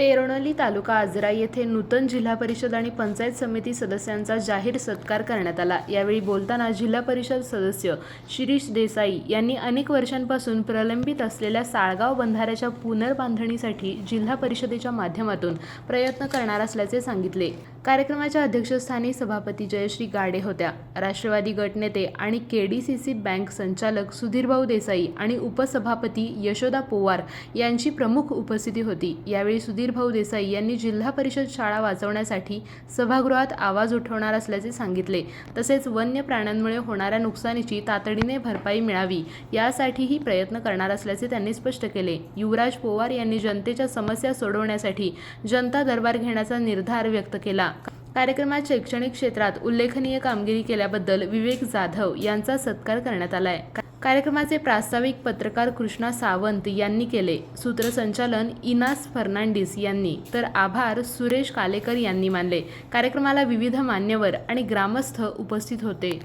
पेरणोली तालुका आजरा येथे नूतन जिल्हा परिषद आणि पंचायत समिती सदस्यांचा जाहीर सत्कार करण्यात आला। यावेळी बोलताना जिल्हा परिषद सदस्य शिरीष देसाई यांनी अनेक वर्षांपासून प्रलंबित असलेल्या साळगाव बंधाऱ्याच्या पुनर्बांधणीसाठी जिल्हा परिषदेच्या माध्यमातून प्रयत्न करणार असल्याचे सांगितले। कार्यक्रमाच्या अध्यक्षस्थानी सभापती जयश्री गाडे होत्या। राष्ट्रवादी गटनेते आणि केडीसीसी बँक संचालक सुधीरभाऊ देसाई आणि उपसभापती यशोदा पोवार यांची प्रमुख उपस्थिती होती। यावेळी सुधीरभाऊ देसाई यांनी जिल्हा परिषद शाळा वाचवण्यासाठी सभागृहात आवाज उठवणार असल्याचे सांगितले। तसेच वन्य प्राण्यांमुळे होणाऱ्या नुकसानीची तातडीने भरपाई मिळावी यासाठीही प्रयत्न करणार असल्याचे त्यांनी स्पष्ट केले। युवराज पोवार यांनी जनतेच्या समस्या सोडवण्यासाठी जनता दरबार घेण्याचा निर्धार व्यक्त केला। कार्यक्रमात शैक्षणिक क्षेत्रात उल्लेखनीय कामगिरी केल्याबद्दल विवेक जाधव यांचा सत्कार करण्यात आलाय। कार्यक्रमाचे प्रास्ताविक पत्रकार कृष्णा सावंत यांनी केले। सूत्रसंचालन इनास फर्नांडिस यांनी तर आभार सुरेश कालेकर यांनी मानले। कार्यक्रमाला विविध मान्यवर आणि ग्रामस्थ उपस्थित होते।